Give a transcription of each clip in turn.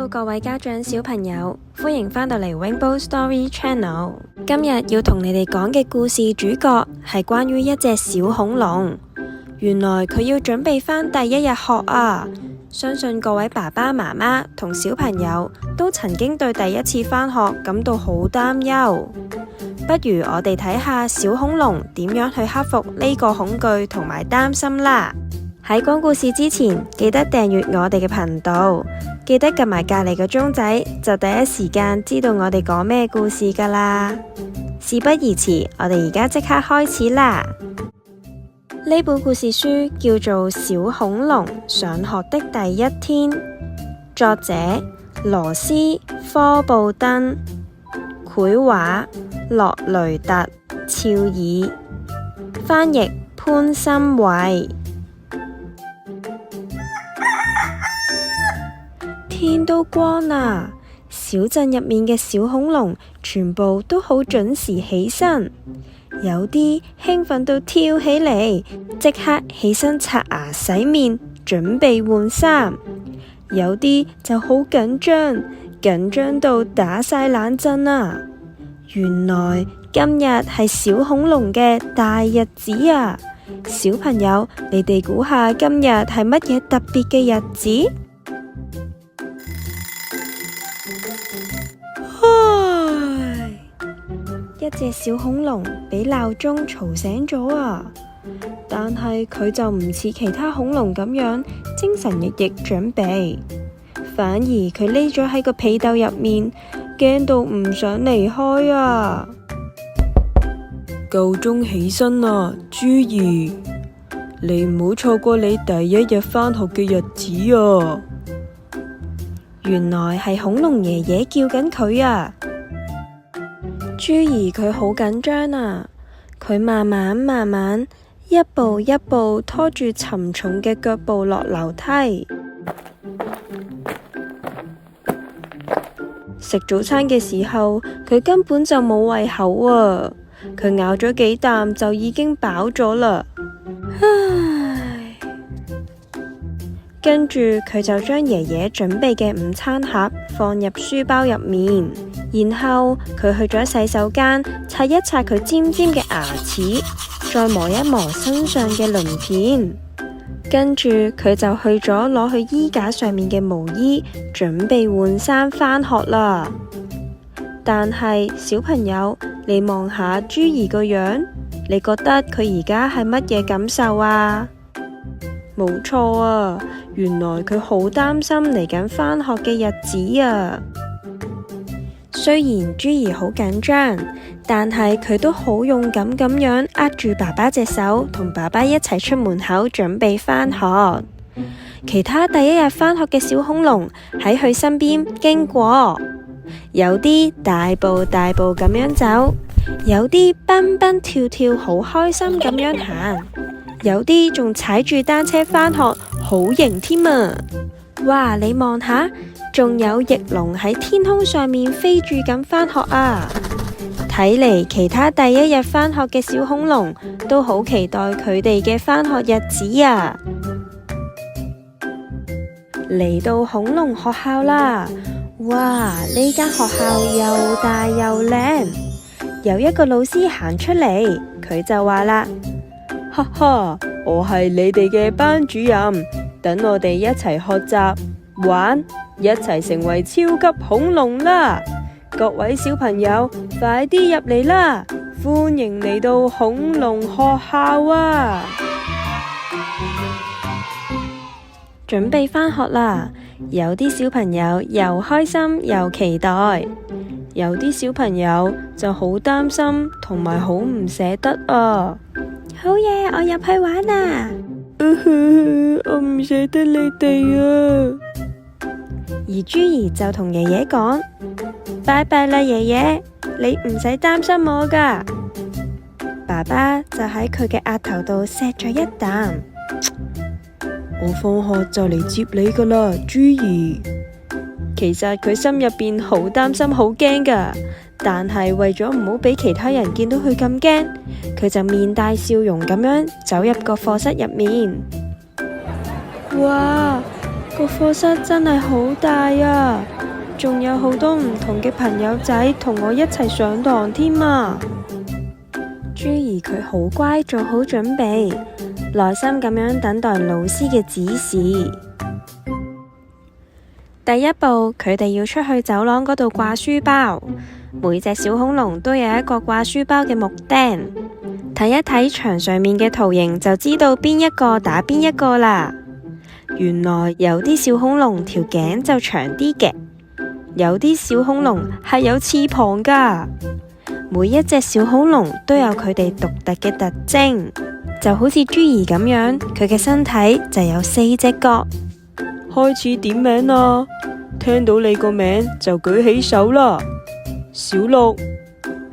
Hello， 各位家長小朋友，歡迎返到嚟 Rainbow Story Channel。今日要同你哋講嘅故事主角係關於一隻小恐龍。原來佢要準備返第一日學啊！相信各位爸爸媽媽同小朋友都曾經對第一次返學感到好擔憂。不如我哋睇下小恐龍點樣去克服呢個恐懼同埋擔心啦。喺講故事之前，記得訂閱我哋嘅頻道，記得撳埋隔籬個鐘仔，就第一時間知道我哋講咩故事噶啦。事不宜遲，我哋而家即刻開始啦。呢本故事書叫做《小恐龍上學的第一天》，作者羅斯科布登，繪畫洛雷特肖爾，翻譯潘心慧。天都光啦，小鎮入面嘅小恐龍全部都好準時起身，有啲興奮到跳起嚟，即刻起身刷牙洗面，準備換衫；有啲就好緊張到打晒冷震啊！原來今日係小恐龍嘅大日子啊！小朋友，你哋估下今日係乜嘢特別嘅日子？一隻小恐龍俾鬧鐘嘈醒咗啊！但係佢就唔似其他恐龍咁樣精神奕奕準備，反而佢匿咗喺個被竇入面，驚到唔想離開啊！夠鐘起身啦，朱兒，你唔好錯過你第一日返學嘅日子啊！原來係恐龍爺爺叫緊佢啊！朱兒佢好緊張啊！佢慢慢一步一步拖住沉重嘅腳步落樓梯。食早餐嘅時候，佢根本就冇胃口啊！佢咬咗幾啖就已經飽咗啦。唉，跟住佢就將爺爺準備嘅午餐盒放入書包入面。然後佢去咗洗手間刷一刷佢尖尖嘅牙齒，再磨一磨身上嘅鱗片，跟住佢就去咗攞去衣架上面嘅毛衣，準備換衫返學啦。但係小朋友，你望下朱兒個樣，你覺得佢而家係乜嘢感受啊？冇錯啊，原來佢好擔心嚟緊返學嘅日子啊！雖然朱兒好緊張，但係佢都好勇敢咁樣握住爸爸隻手，同爸爸一齊出門口準備返學。其他第一日返學嘅小恐龍喺佢身邊經過，有啲大步咁樣走，有啲蹦蹦跳跳好開心咁樣行，有啲仲踩住單車返學，好型添啊！哇，你望下，仲有翼龍喺天空上面飛住咁返學啊！睇嚟其他第一日返學嘅小恐龍都好期待佢哋嘅返學日子啊！嚟到恐龍學校啦！哇，呢間學校又大又靚。有一個老師行出嚟，佢就話啦：哈哈，我係你哋嘅班主任，等我哋一齊學習玩，一齊成為超級恐龍啦！各位小朋友，快啲入嚟啦！歡迎嚟到恐龍學校啊！準備返學啦！有啲小朋友又開心又期待，有啲小朋友就好擔心同埋好唔捨得啊！好嘢，我入去玩啊！我唔捨得你哋啊！而朱兒就同爺爺講：拜拜啦，爺爺，你唔使擔心我噶。爸爸就喺佢嘅額頭度錫咗一啖。我放學就嚟接你噶啦，朱兒。其實佢心入邊好擔心好驚噶，但係為咗唔好俾其他人見到佢咁驚，佢就面帶笑容咁樣走入個課室入面。哇！個課室真係好大啊，仲有好多唔同嘅朋友仔同我一齊上堂添啊！朱兒佢好乖，做好準備，耐心咁樣等待老師嘅指示。第一步，佢哋要出去走廊嗰度掛書包。每隻小恐龍都有一個掛書包嘅木釘，睇一睇牆上面嘅圖形就知道邊一個打邊一個啦。原來有啲小恐龍條頸就長啲嘅，有啲小恐龍係有翅膀噶。每一隻小恐龍都有佢哋獨特嘅特徵，就好似朱兒咁樣，佢嘅身體就有4隻角。開始點名啦，聽到你個名就舉起手啦。小鹿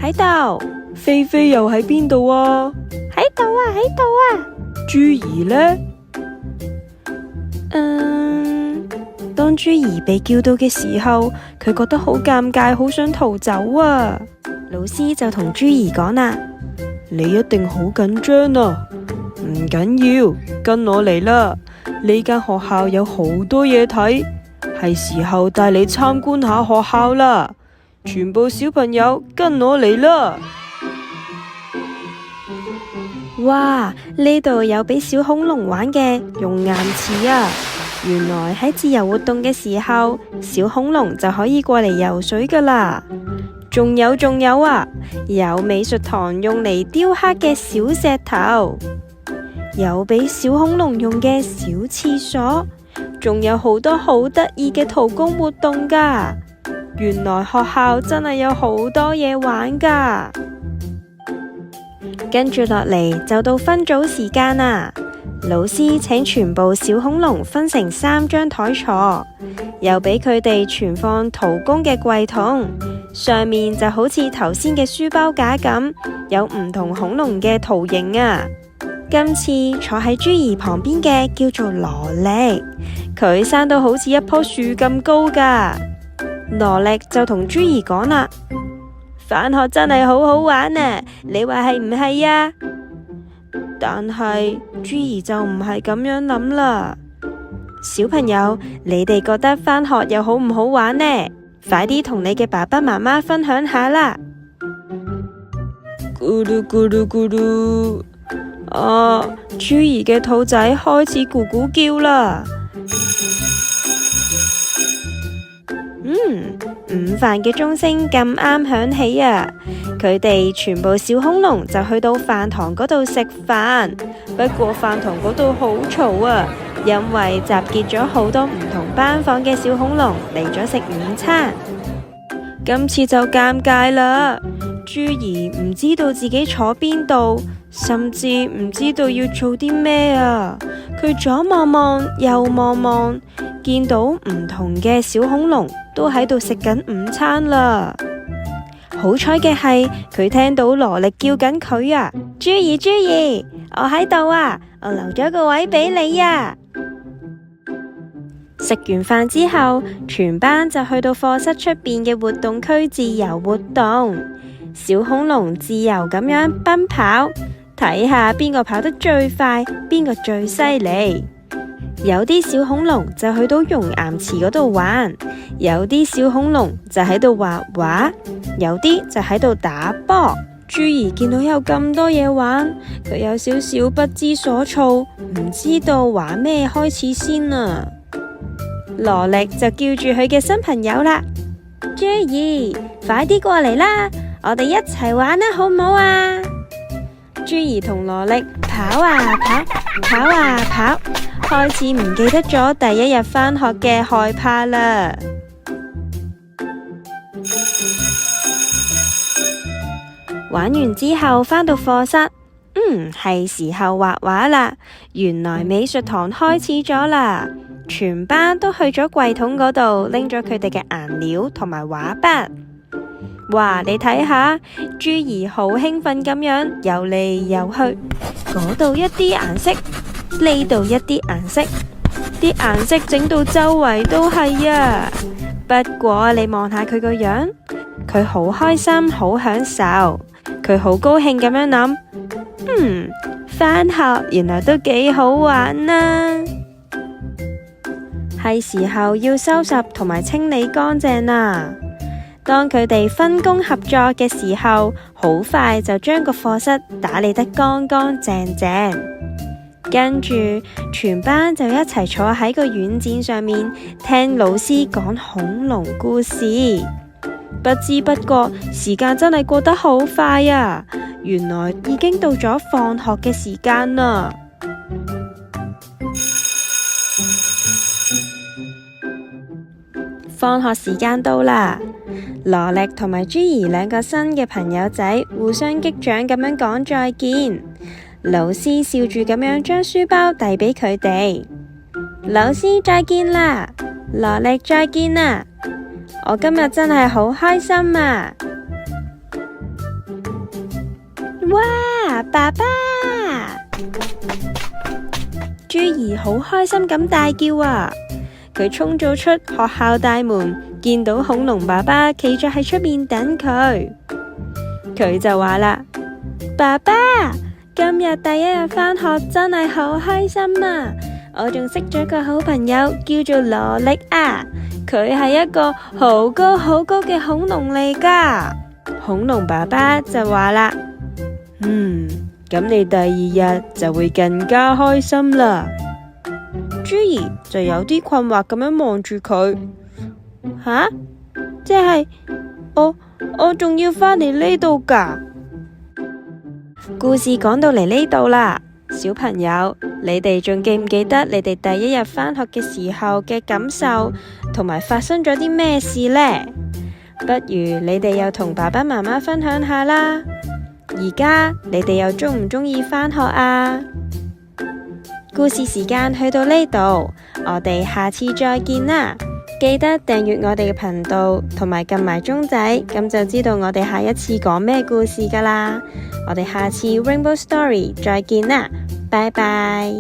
喺度，菲菲又喺邊度啊？喺度啊，喺度啊。朱兒呢？當朱兒被叫到嘅時候，佢覺得好尷尬，好想逃走啊。老師就同朱兒講啦：你一定好緊張啊，唔緊要，跟我嚟啦。呢間學校有好多嘢睇，係時候帶你參觀下學校啦。全部小朋友跟我嚟啦！哇，呢度有俾小恐龍玩嘅熔岩池啊！原來喺自由活動嘅時候，小恐龍就可以過嚟游水噶啦。仲有啊，有美術堂用嚟雕刻嘅小石頭，有俾小恐龍用嘅小廁所，仲有好多好得意嘅陶工活動噶。原來學校真係有好多嘢玩噶。跟住落嚟就到分組時間啦。老師請全部小恐龍分成3張台坐，又俾佢哋存放陶工嘅櫃桶，上面就好似頭先嘅書包架咁，有唔同恐龍嘅圖形啊。今次坐喺朱兒旁邊嘅叫做羅力，佢生到好似一棵樹咁高噶。羅力就同朱兒講啦：返學真係好好玩啊，你話係唔係啊？但係朱兒就唔係咁樣諗啦。小朋友，你哋覺得返學又好唔好玩呢？快啲同你嘅爸爸媽媽分享下啦。咕嚕咕嚕咕嚕，朱兒嘅肚仔開始咕咕叫啦。午飯嘅鐘聲咁啱響起啊！佢哋全部小恐龍就去到飯堂嗰度食飯，不過飯堂嗰度好嘈啊，因為集結咗好多唔同班房嘅小恐龍嚟咗食午餐。今次就尷尬啦，朱兒唔知道自己坐邊度，甚至唔知道要做啲咩啊！佢左望望，右望望，見到唔同嘅小恐龍都喺度食緊午餐啦。好彩嘅係，佢聽到羅力叫緊佢啊！朱兒，我喺度啊，我留咗個位俾你啊！食完飯之後，全班就去到課室出邊嘅活動區自由活動。小恐龍自由咁樣奔跑，睇下邊個跑得最快，邊個最犀利。有啲小恐龍就去到熔岩池嗰度玩，有啲小恐龍就喺度畫畫，有啲就喺度打波。朱兒見到有咁多嘢玩，佢有少少不知所措，唔知道玩咩開始先啊。羅力就叫住佢嘅新朋友啦：朱兒，快啲過嚟啦，我哋一齊玩啦，好唔好啊？朱兒同羅力跑啊跑，跑啊跑，開始唔記得咗第一日返學嘅害怕啦。玩完之後返到課室，係時候畫畫啦。原來美術堂開始咗啦，全班都去咗櫃桶嗰度拎咗佢哋嘅顏料同埋畫筆。哇，你睇下，朱兒好興奮咁樣游嚟游去，嗰度一啲顏色，呢度一啲顏色，啲顏色整到周圍都係啊。不過你望下佢個樣，佢好開心，好享受，佢好高興咁樣諗，返學原來都幾好玩啊。係時候要收拾同埋清理乾淨啦。當佢哋分工合作嘅時候，好快就將個課室打理得乾乾淨淨。跟住全班就一齊坐喺個軟墊上面聽老師講恐龍故事。不知不覺時間真係過得好快啊！原來已經到咗放學嘅時間啦。放學時間到啦，羅力同埋朱兒兩個新嘅朋友仔互相擊掌咁樣講再見。老師笑住咁樣將書包遞俾佢哋。老師再見啦，羅力再見啦，我今日真係好開心啊！哇，爸爸！朱兒好開心咁大叫啊！佢衝咗出學校大門，見到恐龍爸爸企咗喺出面等佢。佢就話啦：爸爸，今日第一日返學真係好開心啊！我仲識咗個好朋友叫做羅力啊，佢係一個好高好高嘅恐龍嚟㗎。恐龍爸爸就話啦：咁你第二日就會更加開心啦。朱兒就有啲困惑咁樣望住佢，即係我仲要返嚟呢度㗎。故事講到嚟呢度啦，小朋友，你哋仲記唔記得你哋第一日返學嘅時候嘅感受，同埋發生咗啲咩事呢？不如你哋又同爸爸媽媽分享下啦。而家你哋又鍾唔鍾意返學啊？故事時間去到呢度，我哋下次再見啦！記得訂閱我哋嘅頻道，同埋撳埋鐘仔，咁就知道我哋下一次講咩故事㗎啦！我哋下次 Rainbow Story 再見啦，拜拜！